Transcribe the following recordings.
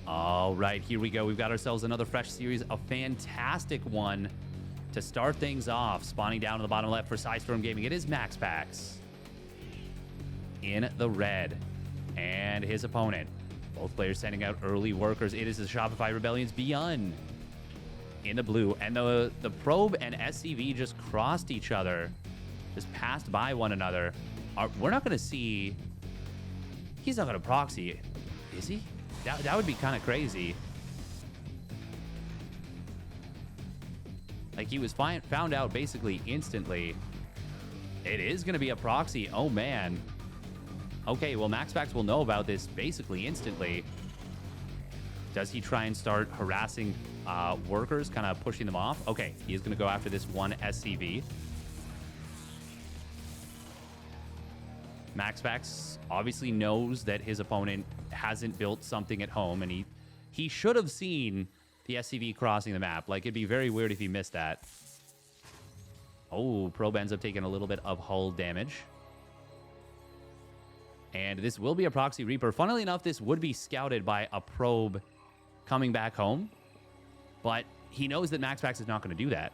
All right, here we go. We've got ourselves another fresh series, a fantastic one to start things off. Spawning down in the bottom left for Sidestorm Gaming, it is MaxPax in the red, and his opponent. Both players sending out early workers. It is the Shopify Rebellion's ByuN in the blue, and the Probe and SCV just crossed each other, just passed by one another. We're not going to see. He's not going to proxy, is he? That would be kind of crazy. Like, he was found out basically instantly. It is going to be a proxy. Oh, man. Okay, well, MaxPax will know about this basically instantly. Does he try and start harassing workers, kind of pushing them off? Okay, he is going to go after this one SCV. MaxPax obviously knows that his opponent hasn't built something at home, and he should have seen the SCV crossing the map. Like, it'd be very weird if he missed that. Oh, Probe ends up taking a little bit of hull damage. And this will be a Proxy Reaper. Funnily enough, this would be scouted by a Probe coming back home, but he knows that MaxPax is not going to do that.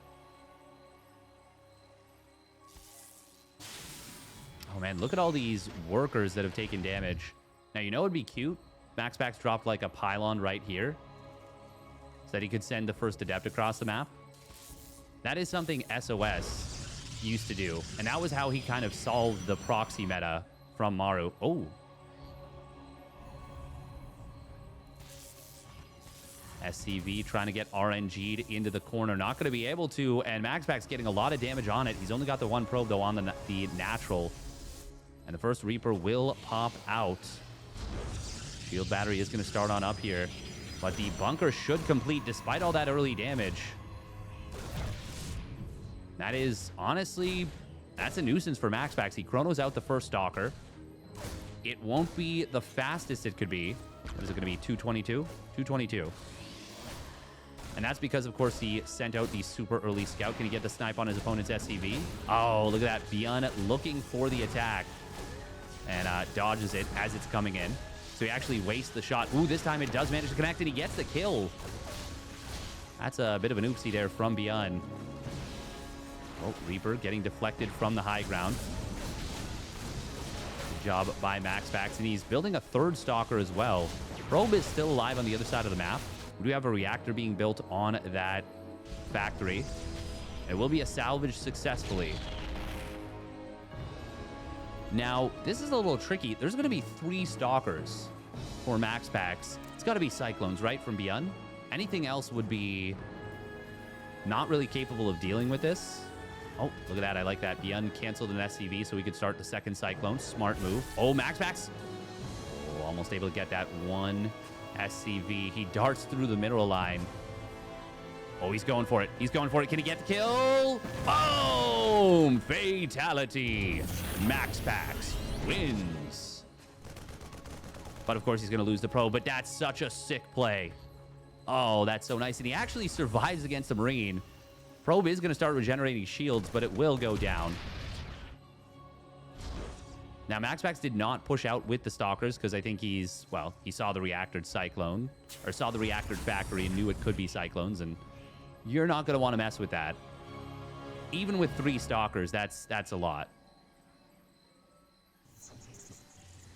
Oh, man, look at all these workers that have taken damage. Now, you know it'd be cute? MaxPax dropped, like, a pylon right here so that he could send the first Adept across the map. That is something SOS used to do, and that was how he kind of solved the proxy meta from Maru. Oh. SCV trying to get RNG'd into the corner. Not going to be able to, and MaxPax getting a lot of damage on it. He's only got the one probe, though, on the natural. And the first Reaper will pop out. Shield battery is going to start on up here. But the bunker should complete despite all that early damage. That is, honestly, that's a nuisance for MaxPax. He chronos out the first Stalker. It won't be the fastest it could be. What is it going to be, 222? 222. And that's because, of course, he sent out the super early scout. Can he get the snipe on his opponent's SCV? Oh, look at that. ByuN looking for the attack. And dodges it as it's coming in. So he actually wastes the shot. Ooh, this time it does manage to connect, and he gets the kill. That's a bit of an oopsie there from ByuN. Oh, Reaper getting deflected from the high ground. Good job by MaxPax, and he's building a third Stalker as well. Probe is still alive on the other side of the map. We do have a reactor being built on that factory. It will be a salvage successfully. Now, this is a little tricky. There's going to be 3 Stalkers for MaxPax. It's got to be Cyclones, right, from ByuN? Anything else would be not really capable of dealing with this. Oh, look at that. I like that. ByuN canceled an SCV so we could start the second Cyclone. Smart move. Oh, MaxPax. Oh, almost able to get that one SCV. He darts through the mineral line. Oh, he's going for it. He's going for it. Can he get the kill? Boom! Fatality. MaxPax wins. But, of course, he's going to lose the Probe. But that's such a sick play. Oh, that's so nice. And he actually survives against the Marine. Probe is going to start regenerating shields, but it will go down. Now, MaxPax did not push out with the Stalkers because I think he saw the reactored Cyclone, or saw the reactored factory and knew it could be Cyclones, and you're not going to want to mess with that. Even with 3 Stalkers, that's a lot.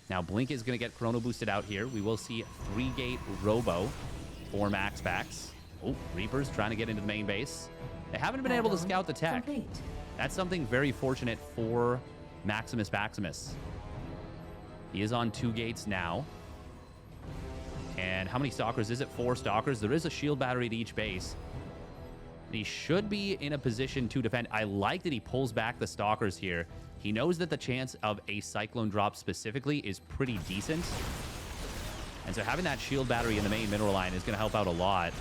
Now, Blink is going to get Chrono boosted out here. We will see 3-gate Robo for MaxPax. Oh, Reapers trying to get into the main base. They haven't been able to scout the tech. Complete. That's something very fortunate for Maximus. He is on 2 gates now. And how many Stalkers is it? 4 Stalkers. There is a shield battery at each base. He should be in a position to defend. I like that he pulls back the Stalkers here. He knows that the chance of a Cyclone drop specifically is pretty decent. And so having that shield battery in the main mineral line is going to help out a lot.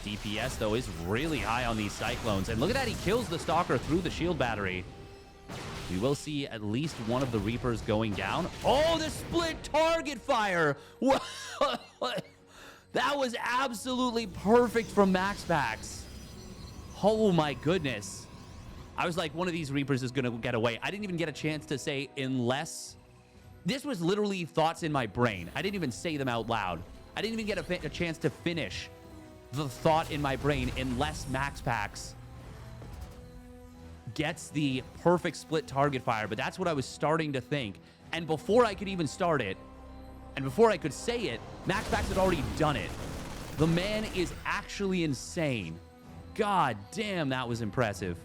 DPS, though, is really high on these Cyclones. And look at that. He kills the Stalker through the shield battery. We will see at least one of the Reapers going down. Oh, the split target fire. That was absolutely perfect from MaxPax. Oh, my goodness. I was like, one of these Reapers is going to get away. I didn't even get a chance to say unless. This was literally thoughts in my brain. I didn't even say them out loud. I didn't even get a chance to finish the thought in my brain unless MaxPax gets the perfect split target fire. But that's what I was starting to think. And before I could even start it, and before I could say it, MaxPax had already done it. The man is actually insane. God damn, that was impressive.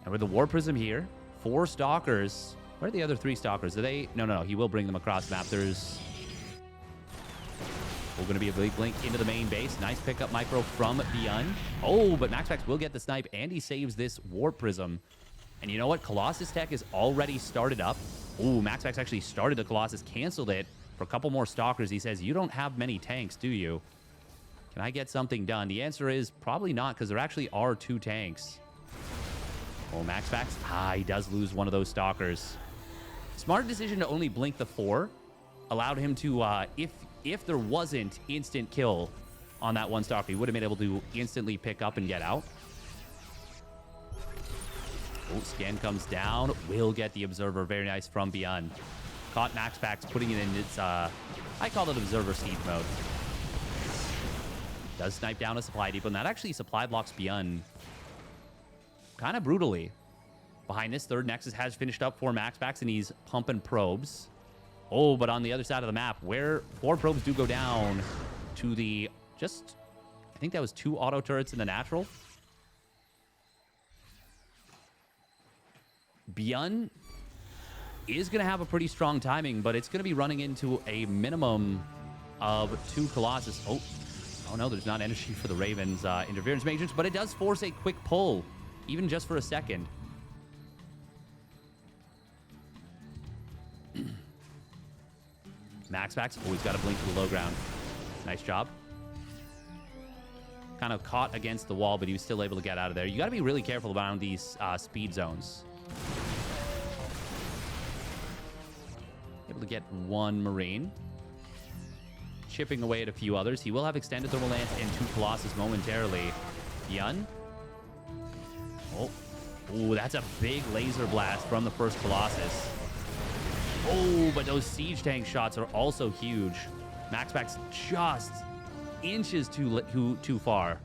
And with the War Prism here, 4 Stalkers. Where are the other 3 Stalkers? Are they? No. He will bring them across the map. There's going to be a big blink into the main base. Nice pickup micro from ByuN. Oh, but MaxPax will get the snipe, and he saves this War Prism. And you know what? Colossus tech is already started up. Oh, MaxPax actually started the Colossus, canceled it for a couple more Stalkers. He says, you don't have many tanks, do you? Can I get something done? The answer is probably not, because there actually are 2 tanks. Oh, MaxPax. He does lose one of those Stalkers. Smart decision to only blink the 4. Allowed him to, if there wasn't instant kill on that one Stalker, he would have been able to instantly pick up and get out. Oh, scan comes down. Will get the Observer. Very nice from ByuN. Caught MaxPax putting it in its, I call it Observer Siege mode. Does snipe down a supply depot, and that actually supply blocks ByuN kind of brutally. Behind this, third Nexus has finished up for MaxPax, and he's pumping probes. Oh, but on the other side of the map, where 4 probes do go down to the I think that was 2 auto turrets in the natural. ByuN is going to have a pretty strong timing, but it's going to be running into a minimum of 2 Colossus. Oh no, there's not energy for the Ravens interference matrix, but it does force a quick pull, even just for a second. MaxPax, he's got to blink to the low ground. Nice job. Kind of caught against the wall, but he was still able to get out of there. You got to be really careful around these speed zones. Able to get 1 Marine. Chipping away at a few others. He will have extended thermal lance and 2 Colossus momentarily. ByuN. Oh, that's a big laser blast from the first Colossus. Oh, but those siege tank shots are also huge. MaxPax just inches too far.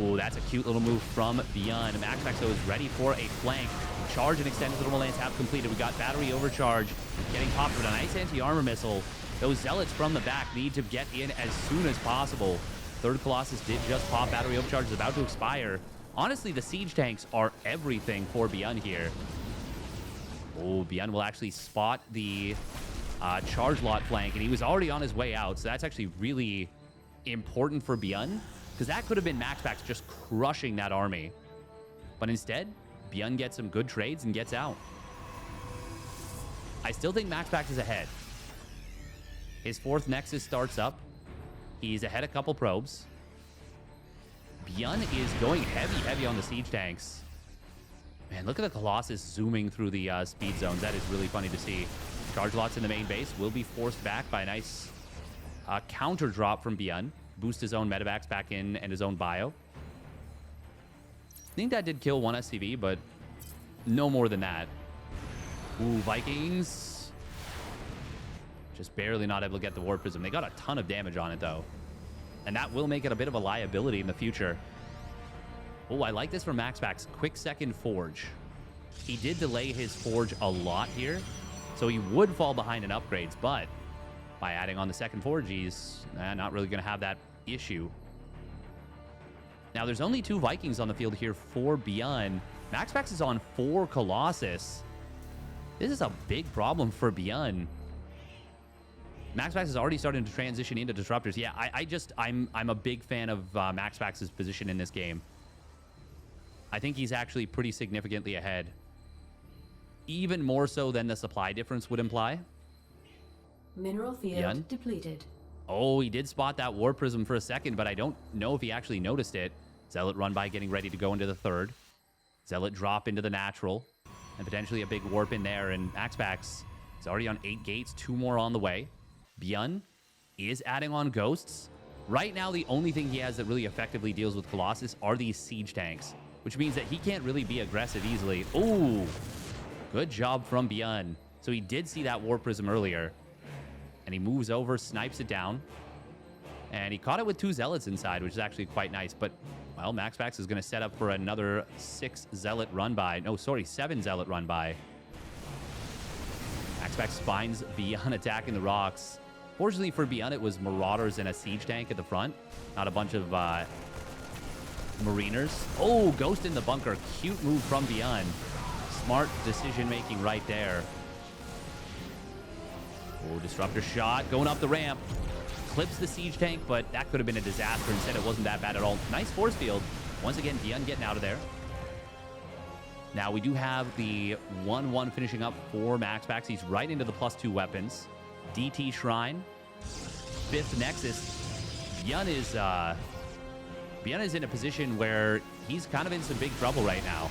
Oh, that's a cute little move from ByuN. MaxPax, though, is ready for a flank. Charge and extended thermal lance have completed. We got battery overcharge getting popped with a nice anti-armor missile. Those Zealots from the back need to get in as soon as possible. Third Colossus did just pop. Battery overcharge is about to expire. Honestly, the siege tanks are everything for ByuN here. Oh, ByuN will actually spot the charge lot flank, and he was already on his way out, so that's actually really important for ByuN, because that could have been MaxPax just crushing that army. But instead, ByuN gets some good trades and gets out. I still think MaxPax is ahead. His 4th Nexus starts up. He's ahead a couple probes. ByuN is going heavy on the siege tanks. Man, look at the Colossus zooming through the speed zones. That is really funny to see. Charge lots in the main base will be forced back by a nice counter drop from ByuN. Boost his own medevacs back in and his own bio. I think that did kill 1 SCV, but no more than that. Ooh, Vikings. Just barely not able to get the War Prism. They got a ton of damage on it, though. And that will make it a bit of a liability in the future. Oh, I like this from MaxPax. Quick second Forge. He did delay his Forge a lot here, so he would fall behind in upgrades, but by adding on the second Forge, he's not really going to have that issue. Now, there's only 2 Vikings on the field here for ByuN. MaxPax is on 4 Colossus. This is a big problem for ByuN. MaxPax is already starting to transition into disruptors. Yeah, I'm a big fan of MaxPax's position in this game. I think he's actually pretty significantly ahead. Even more so than the supply difference would imply. Mineral field ByuN depleted. Oh, he did spot that War Prism for a second, but I don't know if he actually noticed it. Zealot run by getting ready to go into the 3rd. Zealot drop into the natural. And potentially a big warp in there. And MaxPax is already on 8 gates. 2 more on the way. ByuN is adding on ghosts. Right now, the only thing he has that really effectively deals with Colossus are these siege tanks, which means that he can't really be aggressive easily. Ooh, good job from ByuN. So he did see that War Prism earlier. And he moves over, snipes it down. And he caught it with 2 Zealots inside, which is actually quite nice. But, well, MaxPax is going to set up for another 6 Zealot run by. No, sorry, 7 Zealot run by. MaxPax finds ByuN attacking the rocks. Fortunately for ByuN, it was Marauders and a Siege Tank at the front. Not a bunch of Mariners. Oh, Ghost in the bunker. Cute move from ByuN. Smart decision-making right there. Oh, Disruptor shot going up the ramp. Clips the Siege Tank, but that could have been a disaster. Instead, it wasn't that bad at all. Nice force field. Once again, ByuN getting out of there. Now, we do have the 1-1 finishing up for MaxPax. He's right into the +2 weapons. DT Shrine. 5th Nexus. ByuN is in a position where he's kind of in some big trouble right now.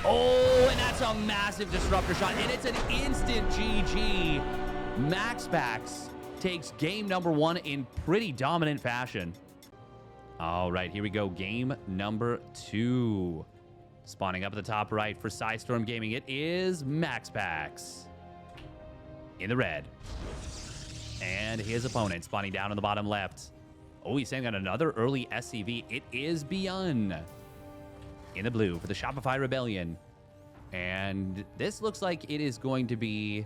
Oh, and that's a massive Disruptor shot, and it's an instant GG. MaxPax takes game number 1 in pretty dominant fashion. All right, here we go. Game number 2. Spawning up at the top right for Psystorm Gaming, it is MaxPax in the red. And his opponent spawning down in the bottom left. Oh, he's sending out another early SCV. It is ByuN in the blue for the Shopify Rebellion. And this looks like it is going to be...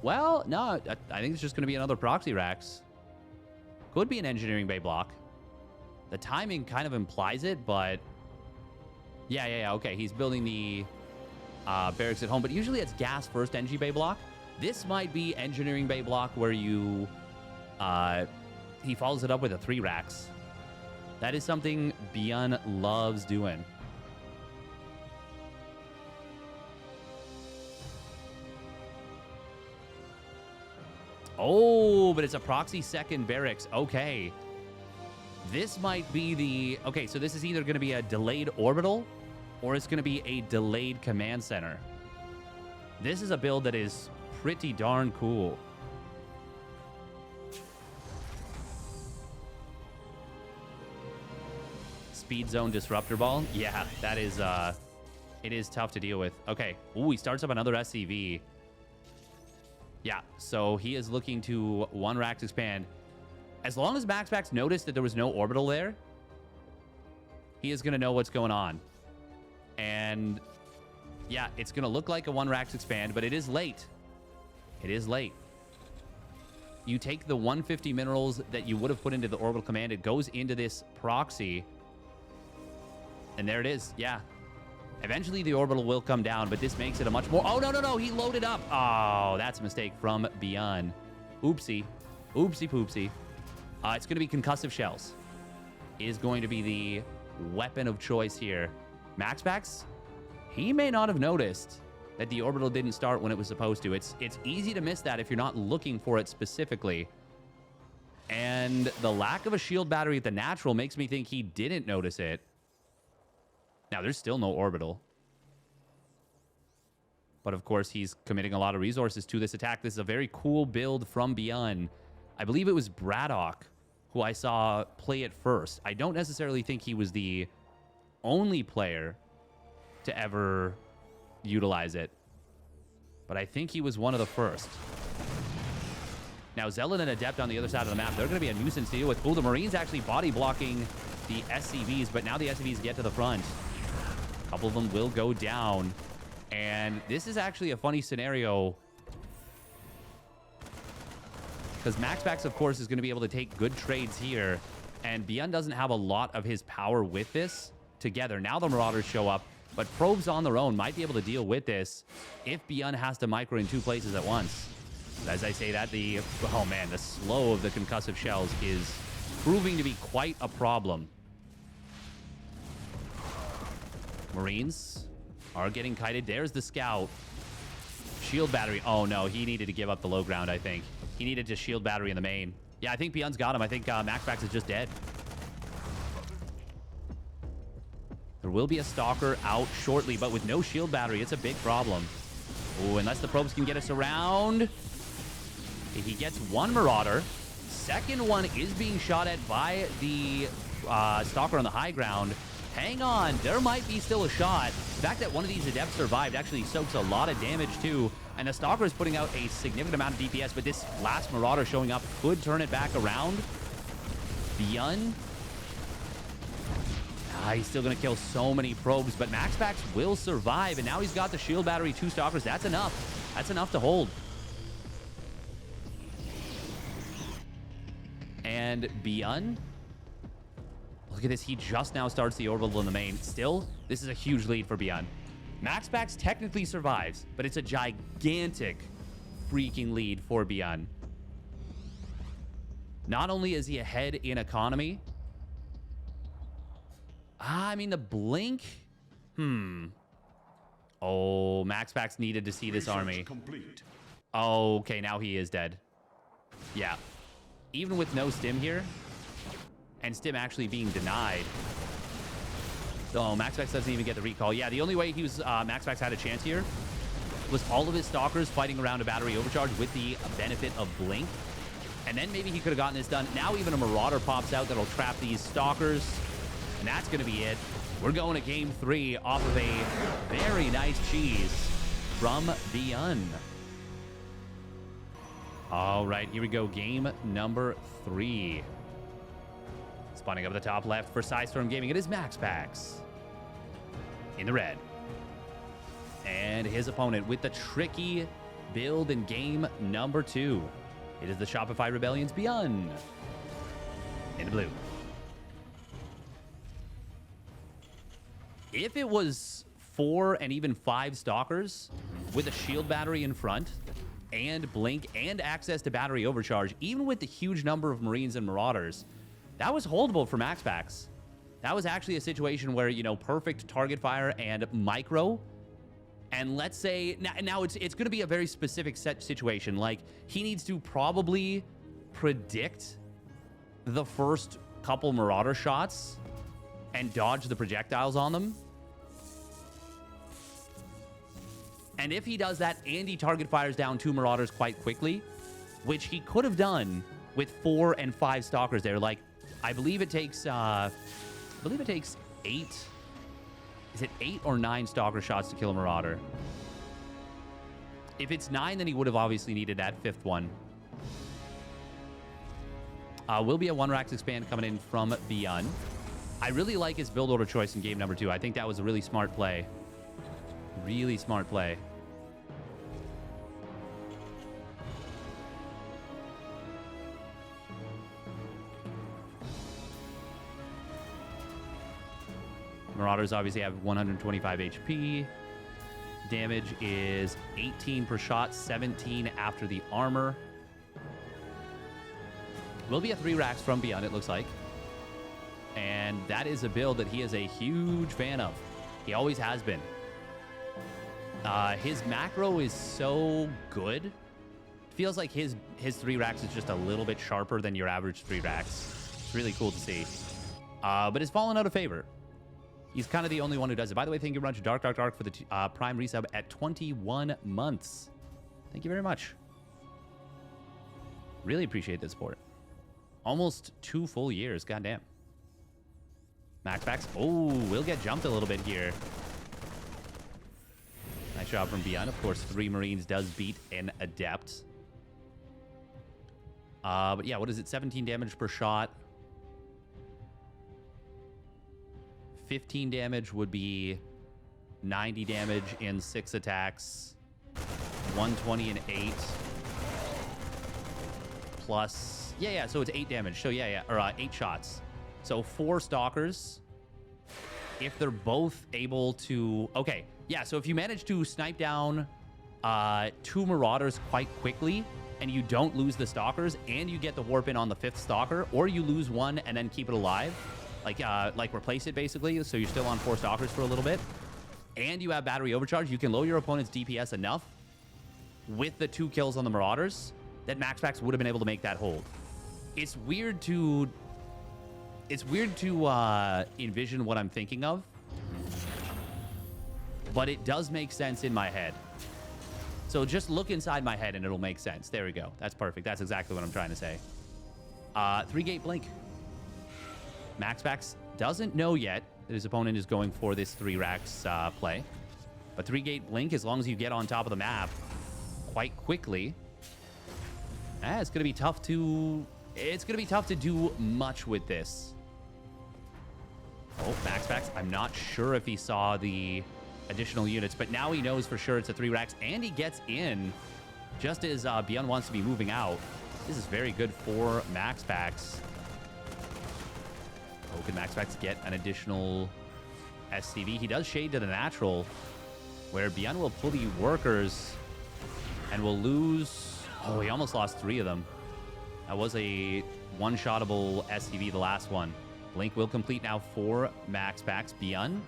Well, no, I think it's just going to be another Proxy Rax. Could be an Engineering Bay block. The timing kind of implies it, but... Yeah, okay. He's building the barracks at home, but usually it's gas first Engie Bay block. This might be Engineering Bay block where you... he follows it up with a 3 racks. That is something ByuN loves doing. Oh, but it's a Proxy second barracks. Okay. This might be the... Okay, so this is either going to be a delayed orbital or it's going to be a delayed command center. This is a build that is pretty darn cool. Speed zone disruptor ball. Yeah, that is... it is tough to deal with. Okay. Ooh, he starts up another SCV. Yeah, so he is looking to 1 racks expand. As long as MaxPax noticed that there was no orbital there, he is going to know what's going on. And yeah, it's going to look like a 1 racks expand, but it is late. It is late. You take the 150 minerals that you would have put into the orbital command, it goes into this proxy. And there it is. Yeah. Eventually the orbital will come down, but this makes it a much more... Oh, no. He loaded up. Oh, that's a mistake from ByuN. Oopsie. Oopsie poopsie. It's going to be concussive shells. Is going to be the weapon of choice here. MaxPax, he may not have noticed that the orbital didn't start when it was supposed to. It's easy to miss that if you're not looking for it specifically. And the lack of a shield battery at the natural makes me think he didn't notice it. Now, there's still no orbital. But, of course, he's committing a lot of resources to this attack. This is a very cool build from ByuN. I believe it was Braddock who I saw play it first. I don't necessarily think he was the only player to ever utilize it. But I think he was one of the first. Now, Zealot and Adept on the other side of the map, they're going to be a nuisance to deal with. Oh, the Marines actually body blocking the SCVs, but now the SCVs get to the front. A couple of them will go down. And this is actually a funny scenario because MaxPax, of course, is going to be able to take good trades here. And ByuN doesn't have a lot of his power with this together. Now the Marauders show up, but Probes on their own might be able to deal with this if ByuN has to micro in 2 places at once. As I say that, the slow of the concussive shells is proving to be quite a problem. Marines are getting kited. There's the scout. Shield battery. Oh, no. He needed to give up the low ground, I think. He needed just shield battery in the main. Yeah, I think ByuN's got him. I think MaxPax is just dead. There will be a Stalker out shortly, but with no shield battery, it's a big problem. Oh, unless the probes can get us around. He gets 1 Marauder. Second one is being shot at by the Stalker on the high ground. Hang on, there might be still a shot. The fact that one of these Adepts survived actually soaks a lot of damage too. And the Stalker is putting out a significant amount of DPS, but this last Marauder showing up could turn it back around. ByuN. He's still going to kill so many probes, but MaxPax will survive. And now he's got the shield battery, 2 Stalkers. That's enough. That's enough to hold. And ByuN. Look at this. He just now starts the orbital in the main. Still, this is a huge lead for ByuN. MaxPax technically survives, but it's a gigantic freaking lead for ByuN. Not only is he ahead in economy, I mean, the blink. Oh, MaxPax needed to see this army. Complete. Oh, okay, now he is dead. Yeah. Even with no stim here, and stim actually being denied. Oh, MaxPax doesn't even get the recall. Yeah, the only way he was MaxPax had a chance here was all of his Stalkers fighting around a battery overcharge with the benefit of blink. And then maybe he could have gotten this done. Now even a Marauder pops out that'll trap these Stalkers. And that's going to be it. We're going to game 3 off of a very nice cheese from ByuN. All right, here we go. Game number 3. Spawning up at the top left for Storm Gaming, it is MaxPax in the red. And his opponent with the tricky build in game number 2. It is the Shopify Rebellion's ByuN in the blue. If it was 4 and even 5 Stalkers with a shield battery in front and blink and access to battery overcharge, even with the huge number of Marines and Marauders, that was holdable for MaxPax. That was actually a situation where, you know, perfect target fire and micro. And let's say now it's going to be a very specific set situation. Like, he needs to probably predict the first couple Marauder shots and dodge the projectiles on them. And if he does that and he target fires down 2 Marauders quite quickly, which he could have done with 4 and 5 Stalkers there, like, I believe it takes 8. Is it 8 or 9 Stalker shots to kill a Marauder? If it's 9, then he would have obviously needed that 5th one. Will be a 1-Rax expand coming in from ByuN. I really like his build order choice in game number 2. I think that was a really smart play. Really smart play. Marauders obviously have 125 HP. Damage is 18 per shot, 17 after the armor. Will be a 3-Rax from ByuN, it looks like. And that is a build that he is a huge fan of. He always has been. His macro is so good. Feels like his 3-Rax is just a little bit sharper than your average 3-Rax. It's really cool to see. But it's fallen out of favor. He's kind of the only one who does it. By the way, thank you very much, Dark for the Prime resub at 21 months. Thank you very much. Really appreciate the support. Almost 2 full years. Goddamn. MaxPax. Oh, we'll get jumped a little bit here. Nice job from ByuN. Of course, 3 Marines does beat an Adept. But yeah, what is it? 17 damage per shot. 15 damage would be 90 damage in 6 attacks. 120 and 8. Plus, yeah, so it's 8 damage. So yeah, or 8 shots. So 4 Stalkers. If they're both able to, okay, yeah, so if you manage to snipe down 2 Marauders quite quickly, and you don't lose the Stalkers, and you get the warp in on the 5th Stalker, or you lose 1 and then keep it alive, like replace it basically, so you're still on 4 Stalkers for a little bit, and you have battery overcharge, you can lower your opponent's DPS enough with the 2 kills on the Marauders that MaxPax would have been able to make that hold. It's weird to envision what I'm thinking of, but it does make sense in my head. So just look inside my head and it'll make sense. There we go. That's perfect. That's exactly what I'm trying to say. 3-gate blink. MaxPax doesn't know yet that his opponent is going for this 3-Rax play. But 3-gate blink, as long as you get on top of the map, quite quickly. It's going to be tough to... It's going to be tough to do much with this. Oh, MaxPax. I'm not sure if he saw the additional units, but now he knows for sure it's a 3 racks, and he gets in just as ByuN wants to be moving out. This is very good for MaxPax. Oh, can MaxPax get an additional SCV? He does shade to the natural, where ByuN will pull the workers and will lose... Oh, he almost lost 3 of them. That was a one-shottable SCV, the last one. Blink will complete now for MaxPax. ByuN,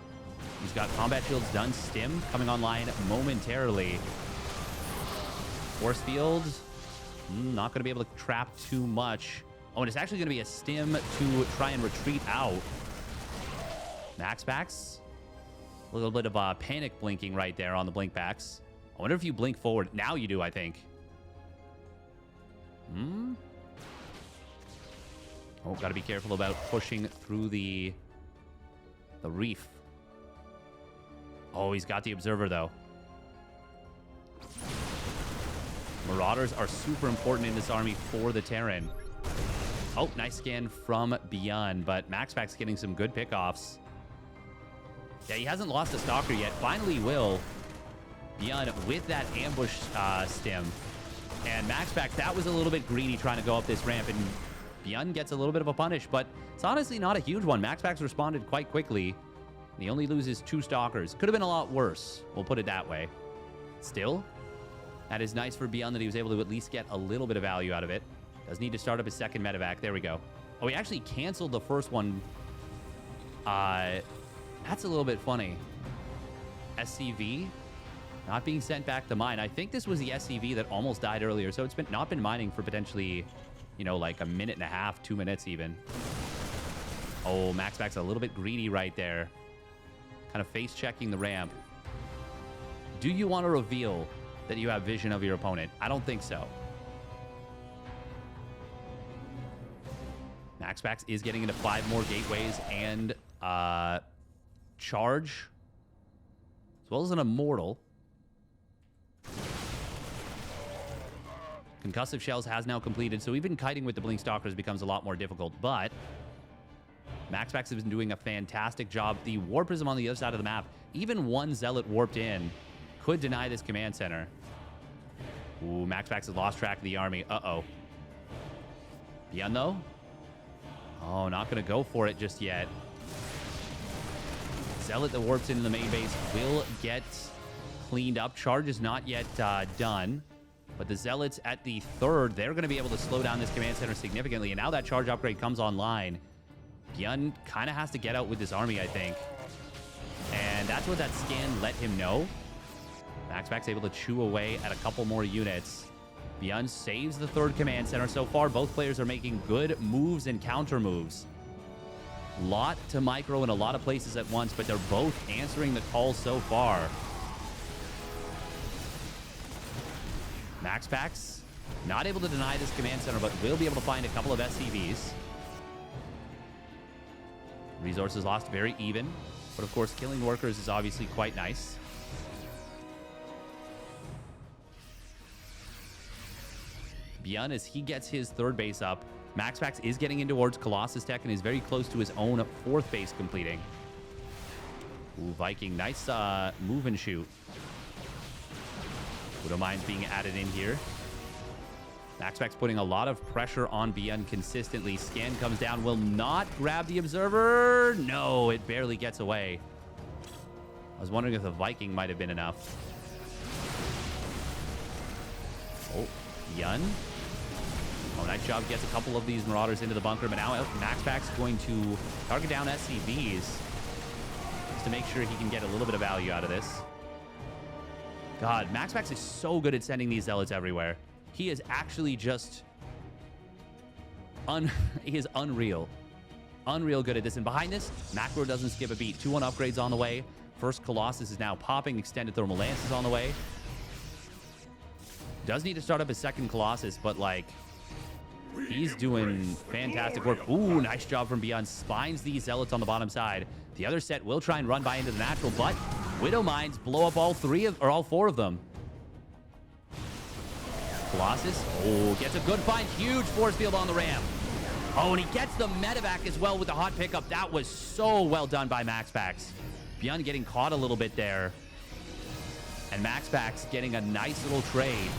he's got combat shields done. Stim coming online momentarily. Force field, not going to be able to trap too much. Oh, and it's actually going to be a stim to try and retreat out. MaxPax, a little bit of panic blinking right there on the blink backs. I wonder if you blink forward. Now you do, I think. Oh, got to be careful about pushing through the reef. Oh, he's got the observer, though. Marauders are super important in this army for the Terran. Oh, nice scan from ByuN, but MaxPax getting some good pickoffs. Yeah, he hasn't lost a Stalker yet. Finally he will. ByuN with that ambush stim. And MaxPax, that was a little bit greedy trying to go up this ramp, and ByuN gets a little bit of a punish, but it's honestly not a huge one. MaxPax responded quite quickly. And he only loses 2 Stalkers. Could have been a lot worse. We'll put it that way. Still, that is nice for ByuN that he was able to at least get a little bit of value out of it. Does need to start up his second medevac. There we go. Oh, he actually canceled the first one. That's a little bit funny. SCV not being sent back to mine. I think this was the SCV that almost died earlier, so it's not been mining for potentially, you know, like a minute and a half, 2 minutes even. Oh, MaxPax a little bit greedy right there. Kind of face checking the ramp. Do you want to reveal that you have vision of your opponent? I don't think so. MaxPax is getting into 5 more gateways and charge, as well as an immortal. Concussive shells has now completed, so even kiting with the blink stalkers becomes a lot more difficult, but MaxPax has been doing a fantastic job. The warp prism on the other side of the map, even one zealot warped in, could deny this command center. Ooh, MaxPax has lost track of the army. Uh-oh. ByuN, though? Oh, not going to go for it just yet. Zealot that warps into the main base will get cleaned up. Charge is not yet done. But the Zealots at the 3rd, they're going to be able to slow down this command center significantly. And now that charge upgrade comes online. ByuN kind of has to get out with this army, I think. And that's what that scan let him know. MaxPax able to chew away at a couple more units. ByuN saves the 3rd command center. So far, both players are making good moves and counter moves. Lot to micro in a lot of places at once, but they're both answering the call so far. MaxPax not able to deny this command center, but will be able to find a couple of SCVs. Resources lost very even, but of course killing workers is obviously quite nice. ByuN, as he gets his 3rd base up, MaxPax is getting in towards Colossus Tech and is very close to his own 4th base completing. Ooh, Viking, nice move and shoot. Widow Mines being added in here. MaxPax putting a lot of pressure on ByuN consistently. Scan comes down, will not grab the observer. No, it barely gets away. I was wondering if the Viking might have been enough. Oh, ByuN. Oh, nice job. Gets a couple of these Marauders into the bunker, but now MaxPax going to target down SCVs just to make sure he can get a little bit of value out of this. God, MaxPax is so good at sending these Zealots everywhere. He is actually just... he is unreal. Unreal good at this. And behind this, Macro doesn't skip a beat. 2-1 upgrades on the way. First Colossus is now popping. Extended Thermal Lance is on the way. Does need to start up his 2nd Colossus, but, like, he's doing fantastic work. Ooh, nice job from ByuN. Spines these Zealots on the bottom side. The other set will try and run by into the natural, but Widow Mines blow up all 4 of them. Colossus, oh, gets a good find. Huge force field on the ramp. Oh, and he gets the medevac as well with the hot pickup. That was so well done by MaxPax. ByuN getting caught a little bit there. And MaxPax getting a nice little trade.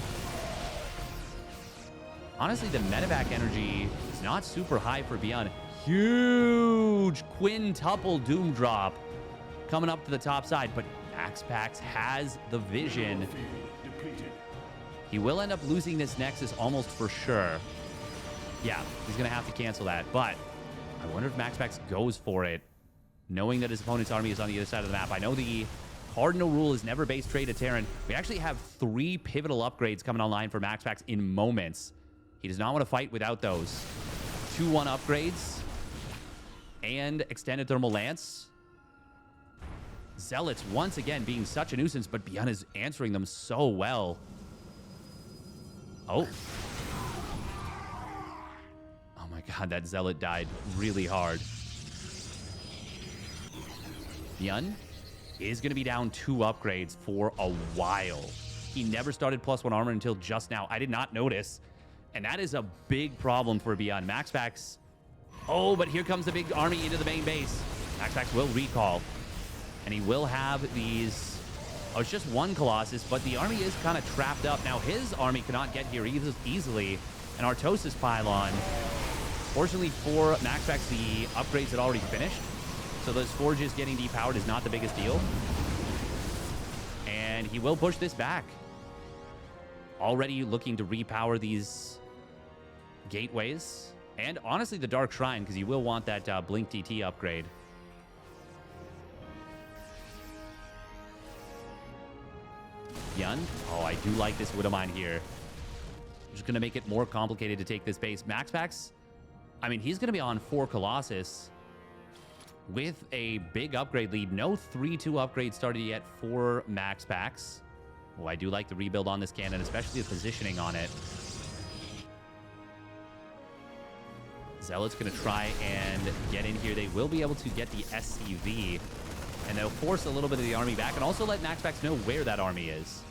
Honestly, the medevac energy is not super high for ByuN. Huge quintuple doom drop coming up to the top side, but MaxPax has the vision. He will end up losing this Nexus almost for sure. Yeah, he's going to have to cancel that, but I wonder if MaxPax goes for it, knowing that his opponent's army is on the other side of the map. I know the cardinal rule is never base trade a Terran. We actually have 3 pivotal upgrades coming online for MaxPax in moments. He does not want to fight without those. 2-1 upgrades and extended thermal lance. Zealots once again being such a nuisance, but ByuN is answering them so well. Oh. Oh my god, that Zealot died really hard. ByuN is going to be down 2 upgrades for a while. He never started +1 armor until just now. I did not notice. And that is a big problem for ByuN. MaxPax. Oh, but here comes the big army into the main base. MaxPax will recall. And he will have these... Oh, it's just 1 Colossus, but the army is kind of trapped up. Now, his army cannot get here easily. An Artosis pylon. Fortunately for MaxPax, the upgrades had already finished. So those forges getting depowered is not the biggest deal. And he will push this back. Already looking to repower these gateways. And honestly, the Dark Shrine, because you will want that Blink DT upgrade. ByuN. Oh, I do like this Widowmine here. Just going to make it more complicated to take this base. MaxPax, I mean, he's going to be on 4 Colossus with a big upgrade lead. No 3-2 upgrade started yet for MaxPax. Oh, I do like the rebuild on this cannon, especially the positioning on it. Zealot's going to try and get in here. They will be able to get the SCV, and they'll force a little bit of the army back and also let MaxPax know where that army is.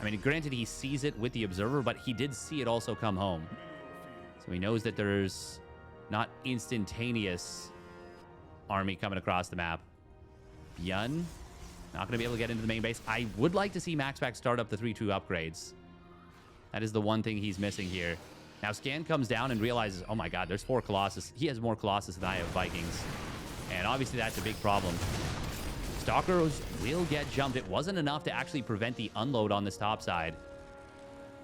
I mean, granted, he sees it with the Observer, but he did see it also come home. So he knows that there's not instantaneous army coming across the map. ByuN, not going to be able to get into the main base. I would like to see MaxPax start up the 3-2 upgrades. That is the one thing he's missing here. Now, Scan comes down and realizes, oh my god, there's 4 Colossus. He has more Colossus than I have Vikings. And obviously, that's a big problem. Stalkers will get jumped. It wasn't enough to actually prevent the unload on this top side.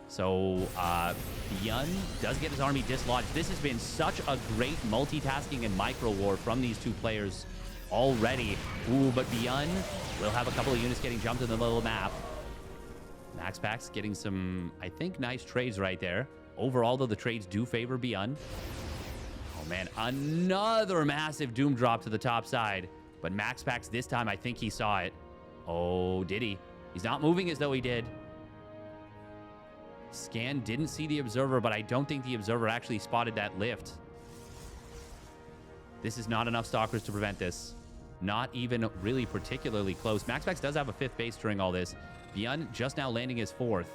So, ByuN does get his army dislodged. This has been such a great multitasking and micro war from these 2 players already. Ooh, but ByuN will have a couple of units getting jumped in the little map. MaxPax getting some, I think, nice trades right there. Overall, though, the trades do favor ByuN. Oh, man, another massive doom drop to the top side. But MaxPax this time, I think he saw it. Oh, did he? He's not moving as though he did. Scan didn't see the Observer, but I don't think the Observer actually spotted that lift. This is not enough Stalkers to prevent this. Not even really particularly close. MaxPax does have a 5th base during all this. ByuN just now landing his 4th.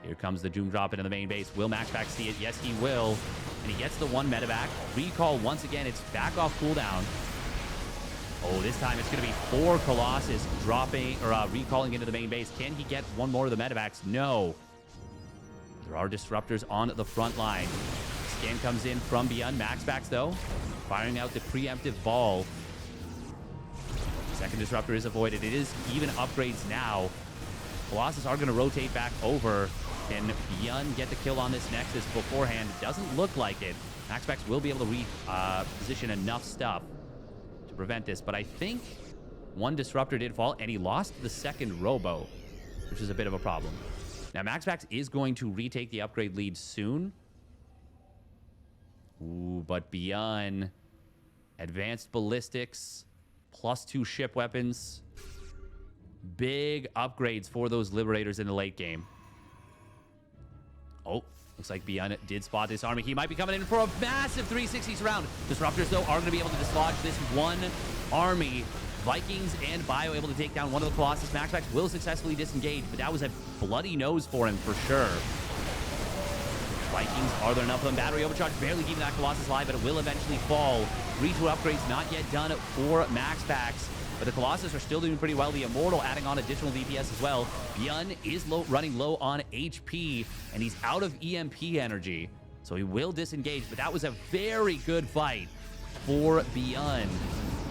Here comes the doom drop into the main base. Will MaxPax see it? Yes, he will. And he gets the 1 medevac. Recall once again. It's back off cooldown. Oh, this time it's going to be 4 Colossus dropping or recalling into the main base. Can he get 1 more of the medevacs? No. There are disruptors on the front line. Scan comes in from ByuN. MaxPax, though, firing out the preemptive ball. Second disruptor is avoided. It is even upgrades now. Colossus are going to rotate back over. Can ByuN get the kill on this Nexus beforehand? It doesn't look like it. MaxPax will be able to reposition enough stuff to prevent this, but I think 1 disruptor did fall, and he lost the 2nd robo, which is a bit of a problem. Now, MaxPax is going to retake the upgrade lead soon. Ooh, but ByuN, advanced ballistics, +2 ship weapons. Big upgrades for those Liberators in the late game. Oh, looks like ByuN did spot this army. He might be coming in for a massive 360 surround. Disruptors, though, are going to be able to dislodge this 1 army. Vikings and Bio able to take down 1 of the Colossus. MaxPax will successfully disengage, but that was a bloody nose for him for sure. Vikings, are there enough of them? Battery overcharge, barely keeping that Colossus alive, but it will eventually fall. 3-2 upgrades not yet done for MaxPax, but the Colossus are still doing pretty well. The Immortal adding on additional DPS as well. ByuN is running low on HP, and he's out of EMP energy, so he will disengage, but that was a very good fight for ByuN,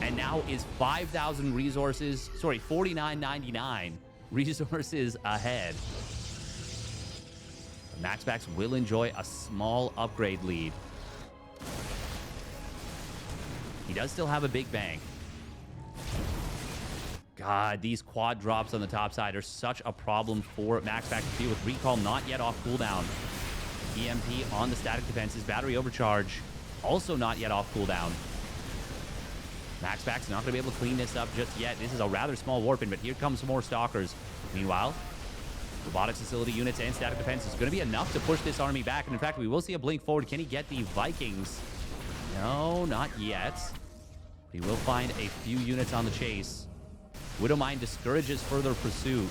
and now is 5,000 resources, sorry, 49.99 resources ahead. MaxPax will enjoy a small upgrade lead. He does still have a big bank. God, these quad drops on the top side are such a problem for MaxPax to deal with. Recall not yet off cooldown. EMP on the static defenses. Battery overcharge also not yet off cooldown. MaxPax not going to be able to clean this up just yet. This is a rather small warping, but here comes some more stalkers. Meanwhile, robotics facility units and static defense is going to be enough to push this army back. And in fact, we will see a blink forward. Can he get the Vikings? No, not yet. He will find a few units on the chase. Widowmine discourages further pursuit.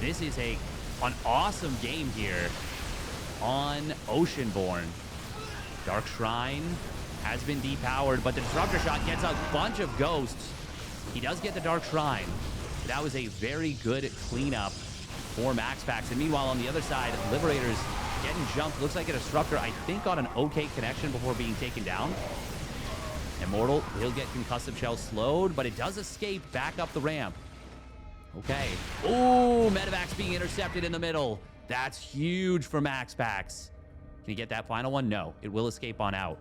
This is an awesome game here on Oceanborn. Dark Shrine has been depowered, but the Disruptor Shot gets a bunch of ghosts. He does get the Dark Shrine. That was a very good cleanup for MaxPax. And meanwhile, on the other side, Liberators getting jumped. Looks like a Disruptor, I think, got an okay connection before being taken down. Immortal will get concussive shell slowed, but it does escape back up the ramp. Okay. Ooh, Medivacs being intercepted in the middle. That's huge for MaxPax. Can you get that final one? No, it will escape on out.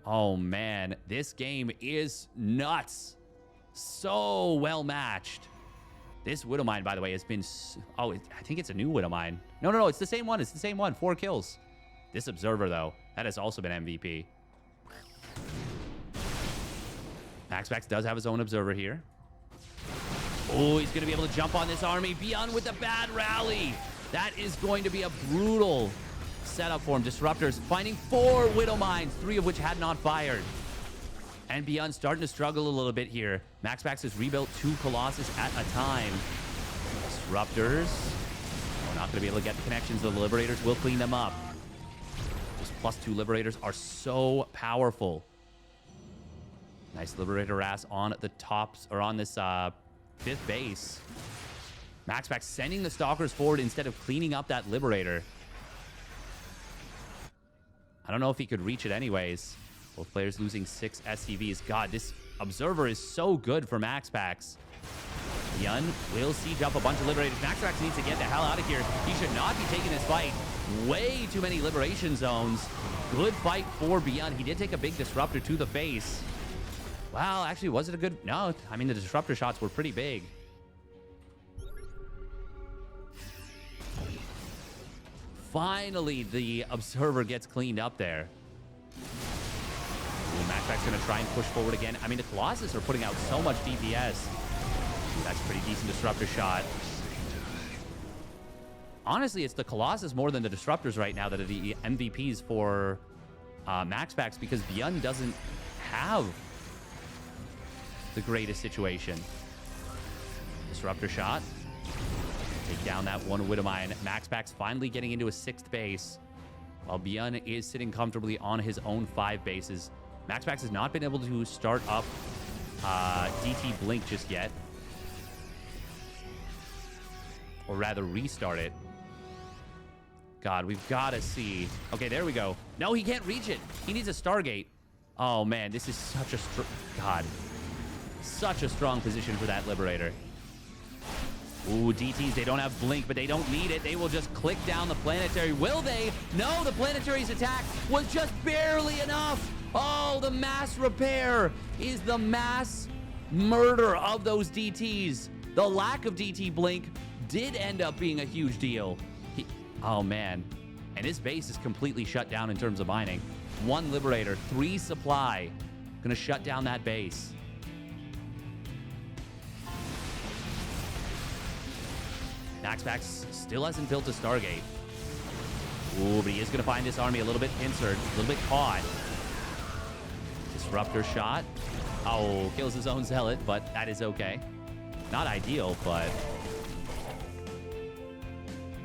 Oh, man. This game is nuts. So well matched. This Widowmine, by the way, has been... I think it's a new Widowmine. No, it's the same one. It's the same one. 4 kills. This Observer, though, that has also been MVP. MaxPax does have his own Observer here. Oh, he's going to be able to jump on this army. ByuN with the bad rally. That is going to be a brutal setup for him. Disruptors finding 4 Widowmines, 3 of which had not fired. And ByuN starting to struggle a little bit here. MaxPax has rebuilt 2 Colossus at a time. Disruptors. We're not going to be able to get the connections. The Liberators will clean them up. Those +2 Liberators are so powerful. Nice Liberator Ass on the tops, or on this 5th base. MaxPax sending the Stalkers forward instead of cleaning up that Liberator. I don't know if he could reach it anyways. Both players losing 6 SCVs. God, this Observer is so good for MaxPax. ByuN will siege up a bunch of Liberators. MaxPax needs to get the hell out of here. He should not be taking this fight. Way too many Liberation Zones. Good fight for ByuN. He did take a big Disruptor to the face. Well, actually, was it a good... No, I mean, the Disruptor shots were pretty big. Finally, the Observer gets cleaned up there. MaxPax going to try and push forward again. I mean, the Colossus are putting out so much DPS. Ooh, that's a pretty decent Disruptor shot. Honestly, it's the Colossus more than the Disruptors right now that are the MVPs for MaxPax, because ByuN doesn't have the greatest situation. Disruptor shot. Take down that one Widowmine. MaxPax finally getting into a 6th base, while ByuN is sitting comfortably on his own 5 bases. MaxPax has not been able to start up DT Blink just yet. Or rather, restart it. God, we've got to see. Okay, there we go. No, he can't reach it. He needs a Stargate. Oh, man, this is such a... God. Such a strong position for that Liberator. Ooh, DTs, they don't have Blink, but they don't need it. They will just click down the Planetary. Will they? No, the Planetary's attack was just barely enough. Oh, the mass repair is the mass murder of those DTs. The lack of DT Blink did end up being a huge deal. Oh, man. And his base is completely shut down in terms of mining. 1 Liberator, 3 supply. Gonna shut down that base. MaxPax still hasn't built a Stargate. Ooh, but he is going to find this army a little bit pincered, a little bit caught. Disruptor shot. Oh, kills his own Zealot, but that is okay. Not ideal, but...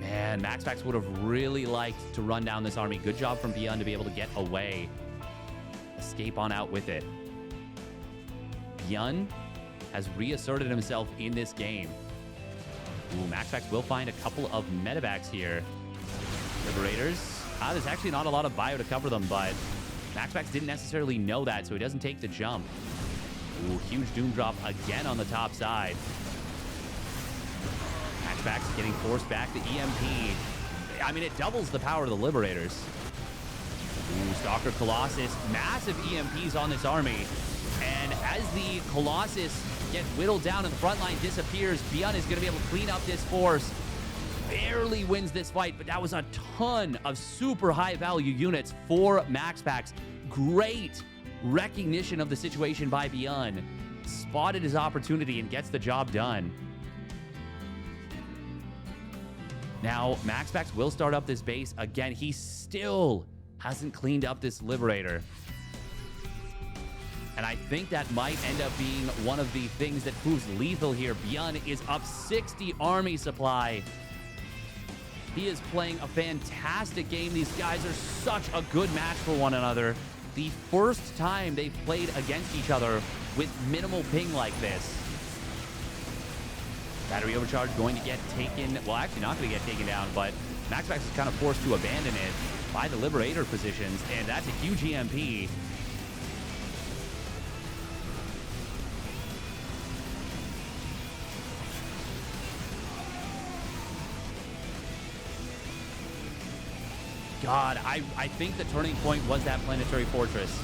Man, MaxPax would have really liked to run down this army. Good job from ByuN to be able to get away. Escape on out with it. ByuN has reasserted himself in this game. Ooh, MaxPax will find a couple of medevacs here. Liberators. There's actually not a lot of bio to cover them, but MaxPax didn't necessarily know that, so he doesn't take the jump. Ooh, huge Doom drop again on the top side. MaxPax getting forced back to EMP. I mean, it doubles the power of the Liberators. Ooh, Stalker Colossus. Massive EMPs on this army. And as the Colossus gets whittled down and the front line disappears, ByuN is going to be able to clean up this force. Barely wins this fight, but that was a ton of super high value units for MaxPax. Great recognition of the situation by ByuN. Spotted his opportunity and gets the job done. Now, MaxPax will start up this base again. He still hasn't cleaned up this Liberator. And I think that might end up being one of the things that proves lethal here. ByuN is up 60 army supply. He is playing a fantastic game. These guys are such a good match for one another. The first time they've played against each other with minimal ping like this. Battery overcharge going to get taken. Well, actually not going to get taken down, but MaxPax is kind of forced to abandon it by the Liberator positions, and that's a huge EMP. God, I think the turning point was that Planetary Fortress.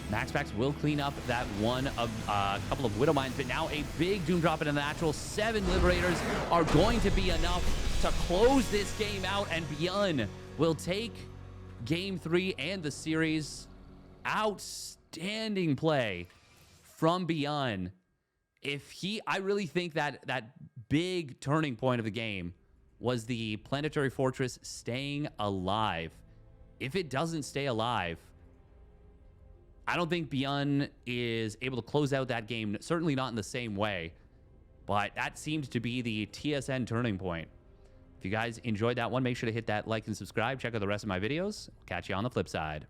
MaxPax will clean up that one of a couple of Widow Mines, but now a big Doom drop into the natural. 7 Liberators are going to be enough to close this game out, and ByuN will take Game 3 and the series. Outstanding play from ByuN. I really think that big turning point of the game was the Planetary Fortress staying alive. If it doesn't stay alive, I don't think ByuN is able to close out that game, certainly not in the same way, but that seemed to be the TSN turning point. If you guys enjoyed that one, make sure to hit that like and subscribe. Check out the rest of my videos. Catch you on the flip side.